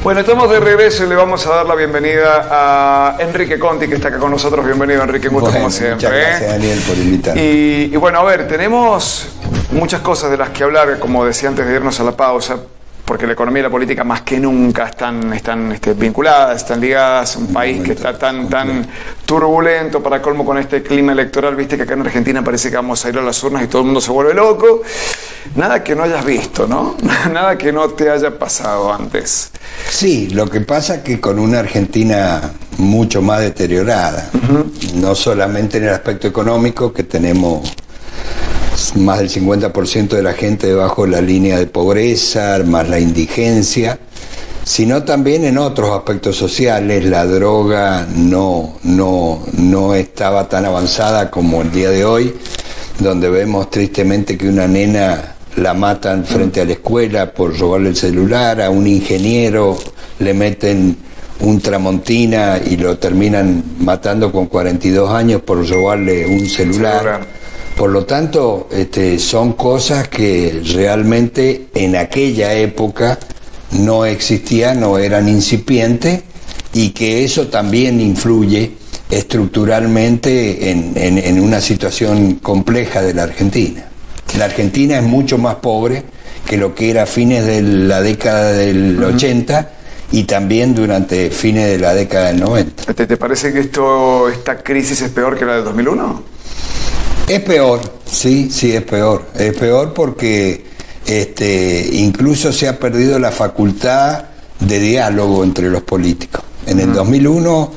Bueno, estamos de regreso y le vamos a dar la bienvenida a Enrique Conti, que está acá con nosotros. Bienvenido, Enrique, un gusto como siempre. Muchas gracias, Daniel, por invitarme. Y bueno, a ver, tenemos muchas cosas de las que hablar, como decía antes de irnos a la pausa, porque la economía y la política más que nunca están vinculadas, están ligadas. Un país que está tan turbulento, para colmo, con este clima electoral. Viste que acá en Argentina parece que vamos a ir a las urnas y todo el mundo se vuelve loco. Nada que no hayas visto, ¿no? Nada que no te haya pasado antes. Sí, lo que pasa es que con una Argentina mucho más deteriorada, no solamente en el aspecto económico, que tenemos más del 50% de la gente debajo de la línea de pobreza, más la indigencia, sino también en otros aspectos sociales. La droga no estaba tan avanzada como el día de hoy, donde vemos tristemente que una nena la matan frente a la escuela por robarle el celular, a un ingeniero le meten un Tramontina y lo terminan matando con 42 años por robarle un celular. Por lo tanto, son cosas que realmente en aquella época no existían, no eran incipientes, y que eso también influye estructuralmente en una situación compleja de la Argentina. La Argentina es mucho más pobre que lo que era a fines de la década del 80 y también durante fines de la década del 90. ¿Te parece que esta crisis es peor que la del 2001? Es peor, sí, es peor. Es peor porque incluso se ha perdido la facultad de diálogo entre los políticos. En el 2001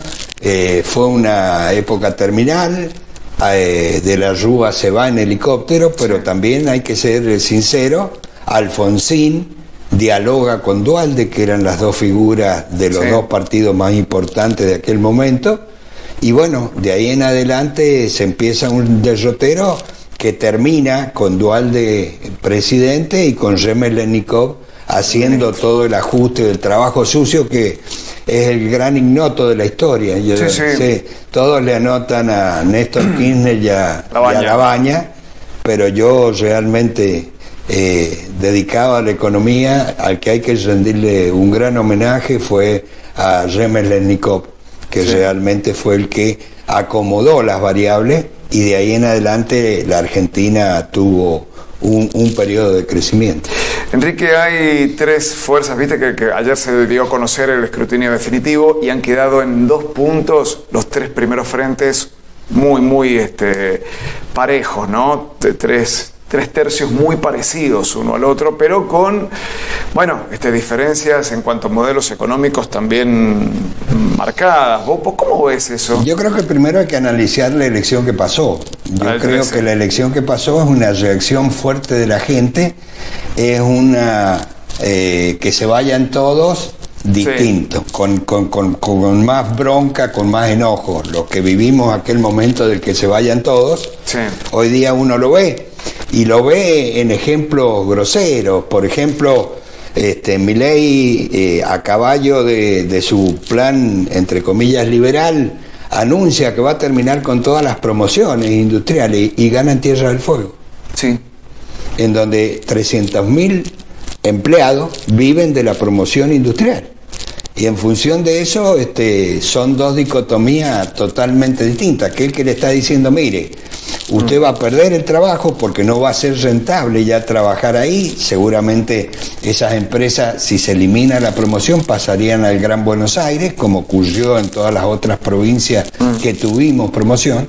fue una época terminal. De la Rúa se va en helicóptero, pero también hay que ser sincero. Alfonsín dialoga con Duhalde, que eran las dos figuras de los dos partidos más importantes de aquel momento, y bueno, de ahí en adelante se empieza un derrotero que termina con Duhalde presidente y con Remelennikov haciendo todo el ajuste del trabajo sucio, que es el gran ignoto de la historia. Todos le anotan a Néstor Kirchner y a Labaña, pero yo realmente dedicado a la economía, al que hay que rendirle un gran homenaje fue a Remelennikov, que realmente fue el que acomodó las variables, y de ahí en adelante la Argentina tuvo un periodo de crecimiento. Enrique, hay tres fuerzas, viste que ayer se dio a conocer el escrutinio definitivo y han quedado en 2 puntos los 3 primeros frentes muy parejos, ¿no? Tres tercios muy parecidos uno al otro, pero con, diferencias en cuanto a modelos económicos también marcadas. ¿Vos cómo ves eso? Yo creo que primero hay que analizar la elección que pasó. Yo creo que la elección que pasó es una reacción fuerte de la gente, es una que se vayan todos distintos, con más bronca, con más enojo. Los que vivimos aquel momento del que se vayan todos, hoy día uno lo ve. Y lo ve en ejemplos groseros. Por ejemplo, Milei, a caballo de su plan, entre comillas, liberal, anuncia que va a terminar con todas las promociones industriales y gana en Tierra del Fuego. Sí. En donde 300.000 empleados viven de la promoción industrial. Y en función de eso, son dos dicotomías totalmente distintas. Aquel que le está diciendo, mire, usted va a perder el trabajo porque no va a ser rentable ya trabajar ahí. Seguramente esas empresas, si se elimina la promoción, pasarían al Gran Buenos Aires, como ocurrió en todas las otras provincias que tuvimos promoción.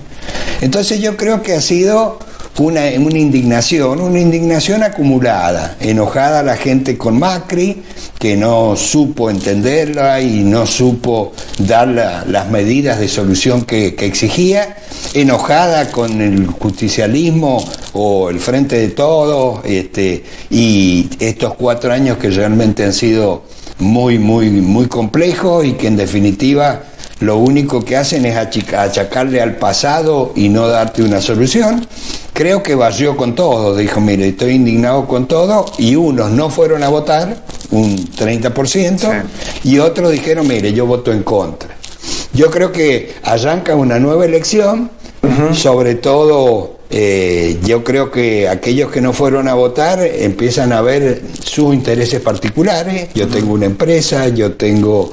Entonces yo creo que ha sido una indignación acumulada, enojada la gente con Macri, que no supo entenderla y no supo dar las medidas de solución que exigía, enojada con el justicialismo o el Frente de Todos, y estos 4 años que realmente han sido muy complejos y que en definitiva lo único que hacen es achacarle al pasado y no darte una solución. Creo que barrió con todo, dijo, mire, estoy indignado con todo, y unos no fueron a votar, un 30%, y otros dijeron, mire, yo voto en contra. Yo creo que arranca una nueva elección, sobre todo yo creo que aquellos que no fueron a votar empiezan a ver sus intereses particulares. Yo tengo una empresa, yo tengo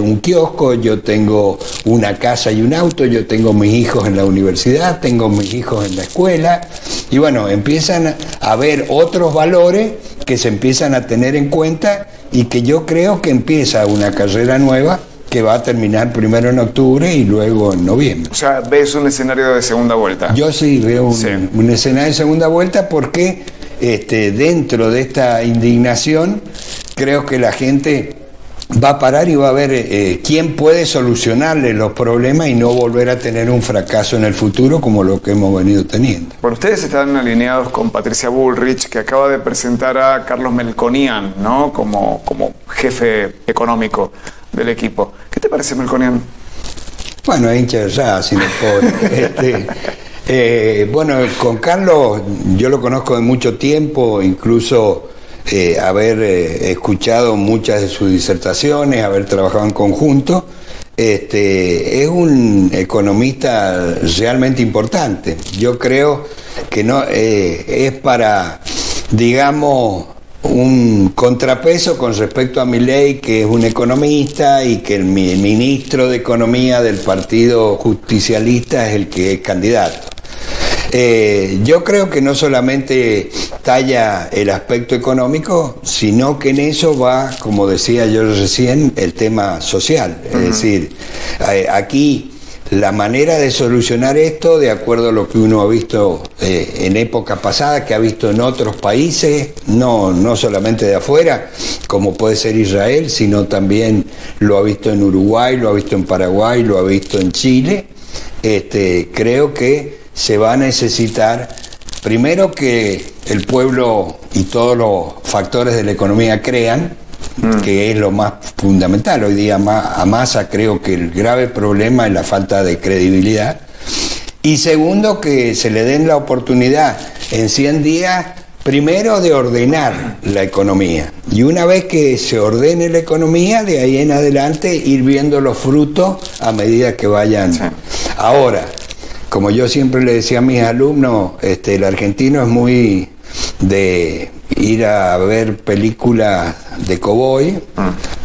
un kiosco, yo tengo una casa y un auto, yo tengo mis hijos en la universidad, tengo mis hijos en la escuela, y bueno, empiezan a ver otros valores que se empiezan a tener en cuenta, y que yo creo que empieza una carrera nueva que va a terminar primero en octubre y luego en noviembre. O sea, ¿ves un escenario de segunda vuelta? Yo sí veo un escenario de segunda vuelta, porque dentro de esta indignación creo que la gente va a parar y va a ver quién puede solucionarle los problemas y no volver a tener un fracaso en el futuro como lo que hemos venido teniendo. Bueno, ustedes están alineados con Patricia Bullrich, que acaba de presentar a Carlos Melconian, ¿no? como jefe económico del equipo. ¿Qué te parece Melconian? Bueno, hincha de Racing, el pobre. Bueno, con Carlos yo lo conozco de mucho tiempo, incluso haber escuchado muchas de sus disertaciones, haber trabajado en conjunto. Es un economista realmente importante. Yo creo que no es para, digamos, un contrapeso con respecto a Milei, que es un economista, y que el ministro de Economía del Partido Justicialista es el que es candidato. Yo creo que no solamente talla el aspecto económico, sino que en eso va, como decía yo recién, el tema social. Es decir, aquí la manera de solucionar esto, de acuerdo a lo que uno ha visto en época pasada, que ha visto en otros países, no solamente de afuera, como puede ser Israel, sino también lo ha visto en Uruguay, lo ha visto en Paraguay, lo ha visto en Chile. Creo que se va a necesitar, primero, que el pueblo y todos los factores de la economía crean, que es lo más fundamental. Hoy día a Massa creo que el grave problema es la falta de credibilidad. Y segundo, que se le den la oportunidad en 100 días, primero, de ordenar la economía. Y una vez que se ordene la economía, de ahí en adelante ir viendo los frutos a medida que vayan. Sí. Ahora, como yo siempre le decía a mis alumnos, el argentino es muy de ir a ver películas de cowboy,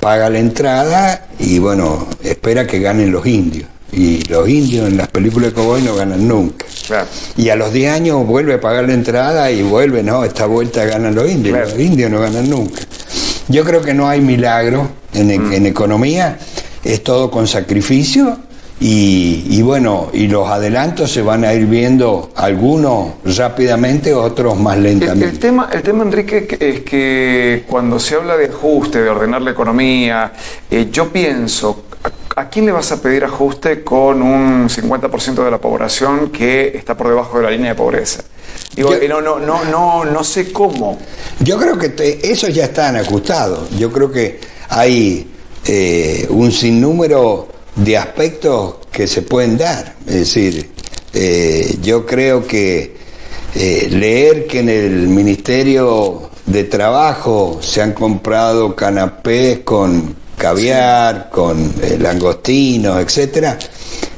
paga la entrada y bueno, espera que ganen los indios. Y los indios en las películas de cowboy no ganan nunca. Claro. Y a los 10 años vuelve a pagar la entrada y vuelve, no, esta vuelta ganan los indios. Claro. Los indios no ganan nunca. Yo creo que no hay milagro en economía, es todo con sacrificio. Y bueno, y los adelantos se van a ir viendo, algunos rápidamente, otros más lentamente. El tema, Enrique, es que cuando se habla de ajuste, de ordenar la economía, yo pienso, ¿a quién le vas a pedir ajuste con un 50% de la población que está por debajo de la línea de pobreza? Digo, no sé cómo. Yo creo que esos ya están ajustados. Yo creo que hay un sinnúmero de aspectos que se pueden dar. Es decir, yo creo que leer que en el Ministerio de Trabajo se han comprado canapés con caviar, con langostinos, etcétera,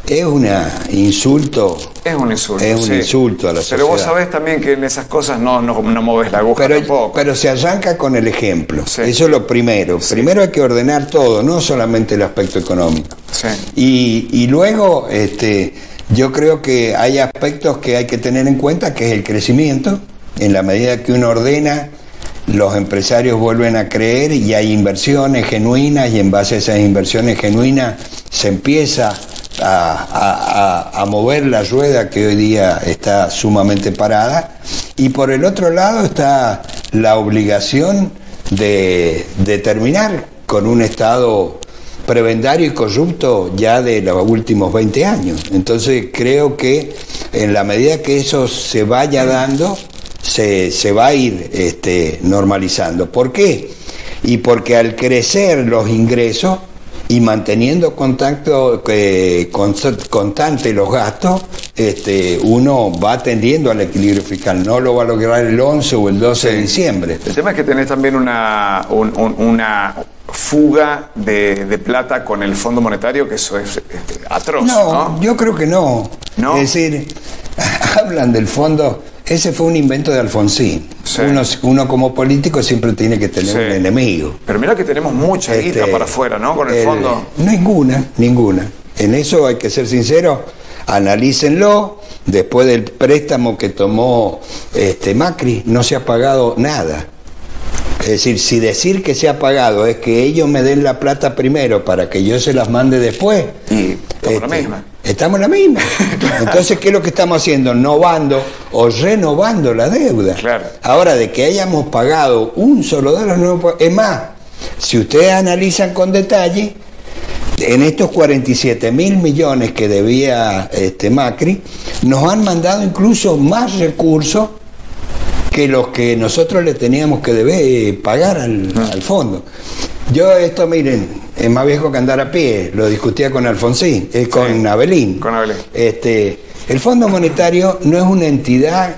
es un insulto. Es un insulto. Es un insulto a la sociedad. Pero vos sabés también que en esas cosas no moves la aguja tampoco. Pero se arranca con el ejemplo. Sí. Eso es lo primero. Sí. Primero hay que ordenar todo, no solamente el aspecto económico. Sí. Y luego, yo creo que hay aspectos que hay que tener en cuenta, que es el crecimiento. En la medida que uno ordena, los empresarios vuelven a creer y hay inversiones genuinas, y en base a esas inversiones genuinas se empieza a mover la rueda que hoy día está sumamente parada. Y por el otro lado está la obligación de terminar con un Estado prebendario y corrupto ya de los últimos 20 años. Entonces creo que en la medida que eso se vaya dando, se va a ir normalizando. ¿Por qué? Y porque al crecer los ingresos y manteniendo contacto constante los gastos, uno va tendiendo al equilibrio fiscal. No lo va a lograr el 11 o el 12 de diciembre. El tema es que tenés también una fuga de plata con el Fondo Monetario, que eso es atroz, ¿no? Yo creo que no. ¿No? Es decir, hablan del fondo. Ese fue un invento de Alfonsín. Sí. Uno como político siempre tiene que tener un enemigo. Pero mira que tenemos mucha guita para afuera, ¿no? Con el fondo. Ninguna. En eso hay que ser sincero. Analícenlo. Después del préstamo que tomó Macri, no se ha pagado nada. Es decir, si decir que se ha pagado es que ellos me den la plata primero para que yo se las mande después. Y estamos en la misma. Estamos en la misma. Entonces, ¿qué es lo que estamos haciendo? Novando o renovando la deuda. Claro. Ahora, de que hayamos pagado un solo dólar, es más, si ustedes analizan con detalle, en estos 47.000 millones que debía Macri, nos han mandado incluso más recursos que los que nosotros le teníamos que pagar al fondo. Yo miren, es más viejo que andar a pie, lo discutía con Alfonsín, con Abelín. Con Abelín. El Fondo Monetario no es una entidad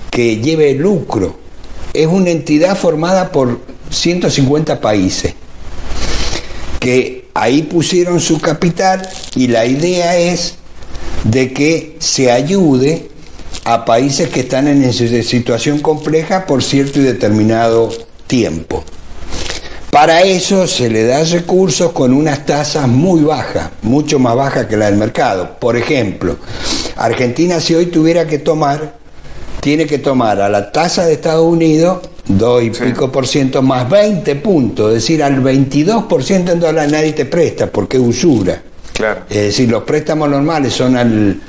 que lleve lucro, es una entidad formada por 150 países, que ahí pusieron su capital y la idea es de que se ayude a países que están en situación compleja por cierto y determinado tiempo. Para eso se le da recursos con unas tasas muy bajas, mucho más bajas que la del mercado. Por ejemplo, Argentina si hoy tuviera que tomar, tiene que tomar a la tasa de Estados Unidos 2 y pico por ciento más 20 puntos, es decir, al 22% en dólares nadie te presta porque es usura. Claro. Es decir, los préstamos normales son al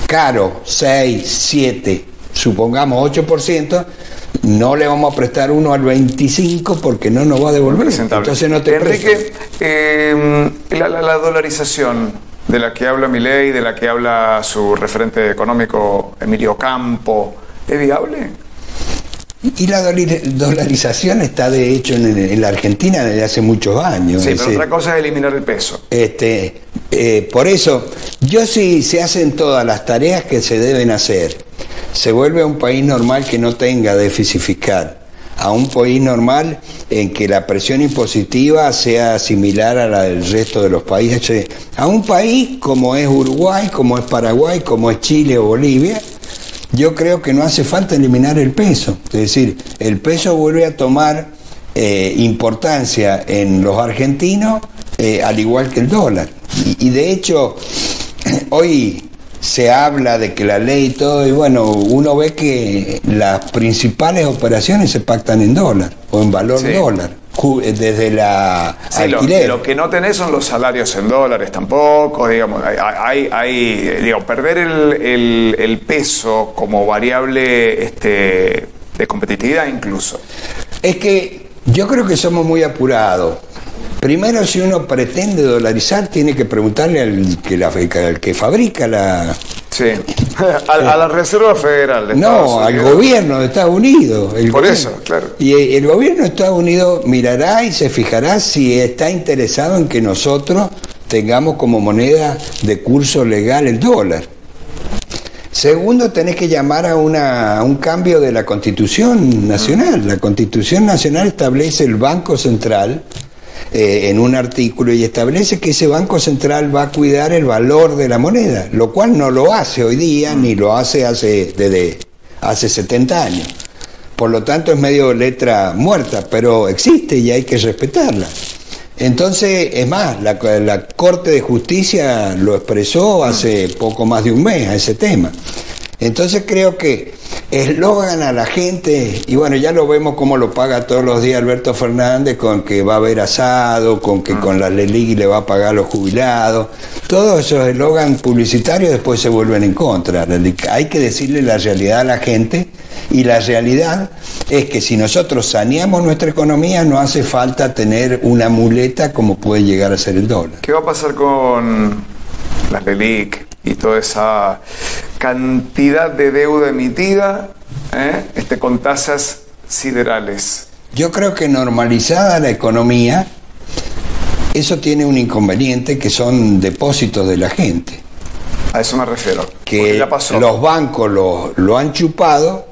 caro 6, 7, supongamos 8%, no le vamos a prestar uno al 25 porque no nos va a devolver. Entonces no te Enrique, la dolarización de la que habla Milei, de la que habla su referente económico Emilio Campo, ¿es viable? Y la dolarización está de hecho en la Argentina desde hace muchos años. Sí, pero otra cosa es eliminar el peso. Por eso, si se hacen todas las tareas que se deben hacer, se vuelve a un país normal que no tenga déficit fiscal, a un país normal en que la presión impositiva sea similar a la del resto de los países, a un país como es Uruguay, como es Paraguay, como es Chile o Bolivia. Yo creo que no hace falta eliminar el peso, es decir, el peso vuelve a tomar importancia en los argentinos, al igual que el dólar. Y de hecho, hoy se habla de que la ley y todo, y bueno, uno ve que las principales operaciones se pactan en dólar o en valor dólar, desde la alquiler. Lo que no tenés son los salarios en dólares tampoco, digamos, perder el peso como variable de competitividad incluso. Es que yo creo que somos muy apurados. Primero, si uno pretende dolarizar, tiene que preguntarle al que fabrica la... Sí, a la Reserva Federal de Estados Unidos. No, al gobierno de Estados Unidos. Eso, claro. Y el gobierno de Estados Unidos mirará y se fijará si está interesado en que nosotros tengamos como moneda de curso legal el dólar. Segundo, tenés que llamar a un cambio de la Constitución Nacional. La Constitución Nacional establece el Banco Central en un artículo y establece que ese Banco Central va a cuidar el valor de la moneda, lo cual no lo hace hoy día ni lo hace desde hace 70 años. Por lo tanto es medio letra muerta, pero existe y hay que respetarla. Entonces, es más, la Corte de Justicia lo expresó hace poco más de un mes a ese tema. Entonces creo que eslogan a la gente, y bueno, ya lo vemos cómo lo paga todos los días Alberto Fernández, con que va a haber asado, con que con la LELIC le va a pagar a los jubilados. Todos esos eslogan publicitarios después se vuelven en contra. Hay que decirle la realidad a la gente, y la realidad es que si nosotros saneamos nuestra economía no hace falta tener una muleta como puede llegar a ser el dólar. ¿Qué va a pasar con las LELIC y toda esa cantidad de deuda emitida con tasas siderales? Yo creo que normalizada la economía, eso tiene un inconveniente, que son depósitos de la gente. A eso me refiero. Que ya pasó. Los bancos lo han chupado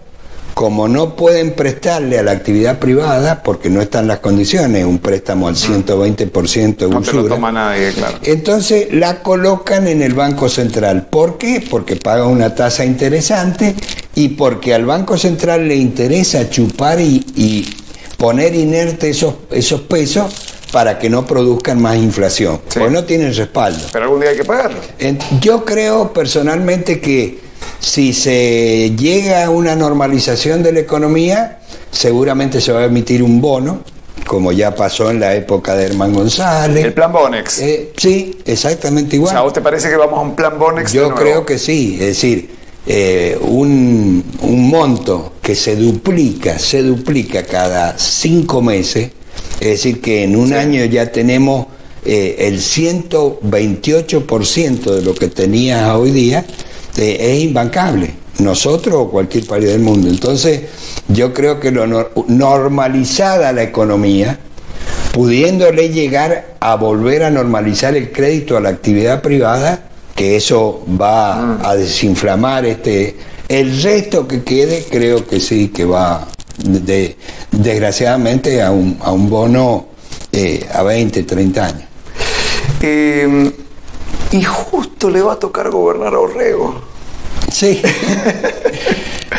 como no pueden prestarle a la actividad privada, porque no están las condiciones, un préstamo al 120% de No usura, te lo toma nadie, claro. entonces la colocan en el Banco Central. ¿Por qué? Porque paga una tasa interesante y porque al Banco Central le interesa chupar y poner inerte esos pesos para que no produzcan más inflación, Sí. porque no tienen respaldo. Pero algún día hay que pagarlo. Yo creo personalmente que si se llega a una normalización de la economía, seguramente se va a emitir un bono, como ya pasó en la época de Herman González. El plan Bonex. Sí, exactamente igual. O sea, ¿a vos te parece que vamos a un plan Bonex? Yo creo que sí, es decir, un monto que se duplica cada 5 meses, es decir, que en un año ya tenemos el 128% de lo que tenía hoy día, es imbancable, nosotros o cualquier país del mundo. Entonces, yo creo que normalizada la economía, pudiéndole llegar a volver a normalizar el crédito a la actividad privada, que eso va a desinflamar el resto que quede, creo que sí, que va desgraciadamente a un bono a 20, 30 años. Y justo le va a tocar gobernar a Orrego. Sí.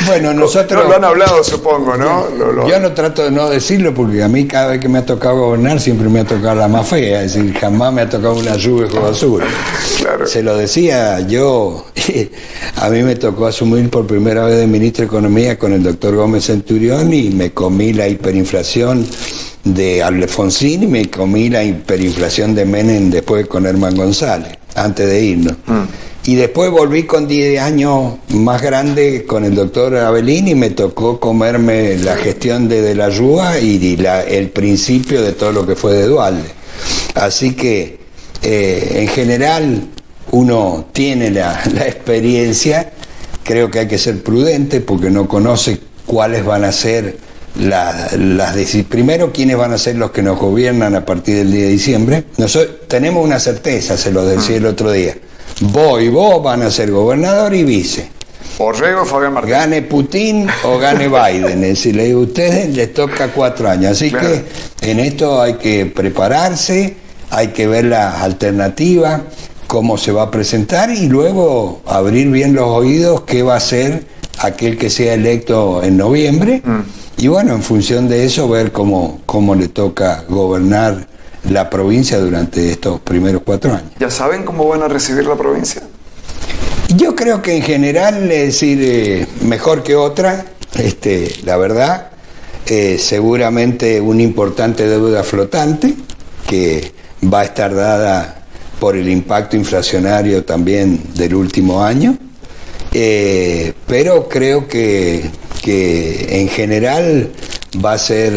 Bueno, nosotros... No, lo han hablado, supongo, ¿no? Yo no trato de no decirlo porque a mí cada vez que me ha tocado gobernar siempre me ha tocado la más fea, es decir, jamás me ha tocado una lluvia con basura. Claro. Se lo decía yo, a mí me tocó asumir por primera vez de ministro de Economía con el doctor Gómez Centurión y me comí la hiperinflación de Alfonsín y me comí la hiperinflación de Menem después con Herman González, antes de irnos. Y después volví con 10 años más grande con el doctor Abelín y me tocó comerme la gestión de la Rúa y el principio de todo lo que fue de Duhalde. Así que en general uno tiene la experiencia, creo que hay que ser prudente porque no conoce cuáles van a ser las decisiones. Primero, quiénes van a ser los que nos gobiernan a partir del día de diciembre. Nosotros tenemos una certeza, se lo decía el otro día. Vos van a ser gobernador y vice. Orrego, Fabián Martín. Gane Putin o gane Biden. Es decir, le digo a ustedes, les toca 4 años. Así claro. que en esto hay que prepararse, hay que ver las alternativas, cómo se va a presentar y luego abrir bien los oídos qué va a hacer aquel que sea electo en noviembre. Y bueno, en función de eso, ver cómo le toca gobernar la provincia durante estos primeros 4 años. ¿Ya saben cómo van a recibir la provincia? Yo creo que en general, es decir, mejor que otra, la verdad, seguramente una importante deuda flotante que va a estar dada por el impacto inflacionario también del último año, pero creo que en general va a ser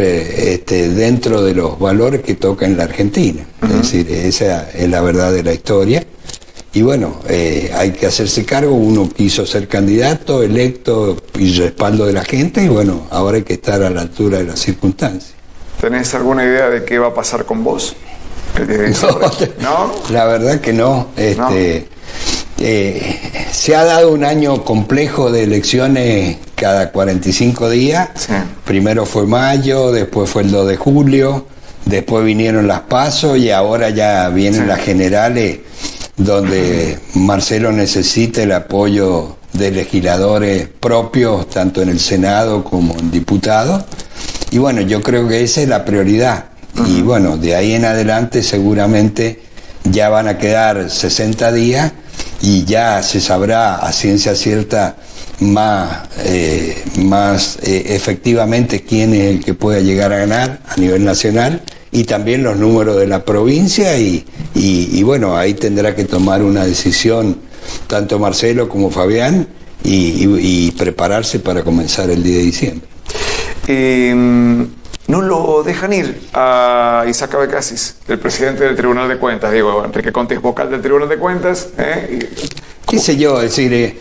dentro de los valores que toca en la Argentina. Es decir, esa es la verdad de la historia. Y bueno, hay que hacerse cargo. Uno quiso ser candidato, electo y respaldo de la gente, y bueno, ahora hay que estar a la altura de las circunstancias. ¿Tenés alguna idea de qué va a pasar con vos el día de diciembre? ¿No? La verdad que no. No. Se ha dado un año complejo de elecciones cada 45 días. Sí. Primero fue mayo, después fue el 2 de julio, después vinieron las PASO y ahora ya vienen las generales, donde Marcelo necesita el apoyo de legisladores propios, tanto en el Senado como en diputados. Y bueno, yo creo que esa es la prioridad. Y bueno, de ahí en adelante seguramente ya van a quedar 60 días y ya se sabrá a ciencia cierta más efectivamente quién es el que pueda llegar a ganar a nivel nacional y también los números de la provincia y bueno, ahí tendrá que tomar una decisión tanto Marcelo como Fabián y prepararse para comenzar el día de diciembre. No lo dejan ir a Isaac Abecasis, el presidente del Tribunal de Cuentas. Digo, Enrique Conti es vocal del Tribunal de Cuentas. ¿Qué sé yo? Es decir,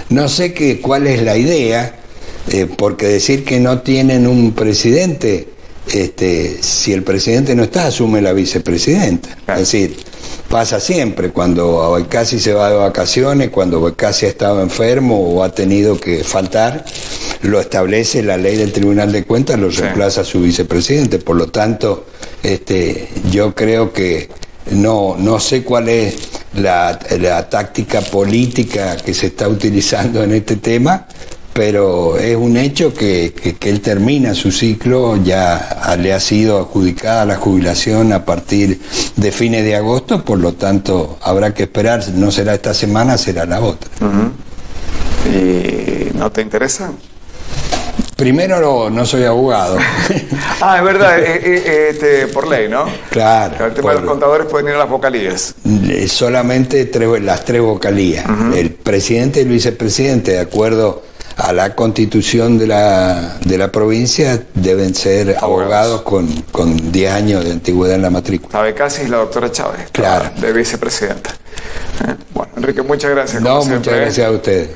no sé cuál es la idea, porque decir que no tienen un presidente si el presidente no está, asume la vicepresidenta. Claro. Es decir, pasa siempre, cuando casi se va de vacaciones, cuando casi ha estado enfermo o ha tenido que faltar, lo establece la ley del Tribunal de Cuentas, lo reemplaza su vicepresidente. Por lo tanto, yo creo que no sé cuál es la táctica política que se está utilizando en este tema, pero es un hecho que él termina su ciclo, ya le ha sido adjudicada la jubilación a partir de fines de agosto, por lo tanto habrá que esperar, no será esta semana, será la otra. ¿Y no te interesa? Primero no soy abogado. Es verdad, por ley, ¿no? Claro. El tema de los contadores pueden ir a las vocalías. Solamente las tres vocalías. El presidente y el vicepresidente, de acuerdo a la constitución de la provincia, deben ser abogados con 10 años de antigüedad en la matrícula. Sabe casi la doctora Chávez, claro, de vicepresidenta. Bueno, Enrique, muchas gracias. No, muchas gracias a ustedes.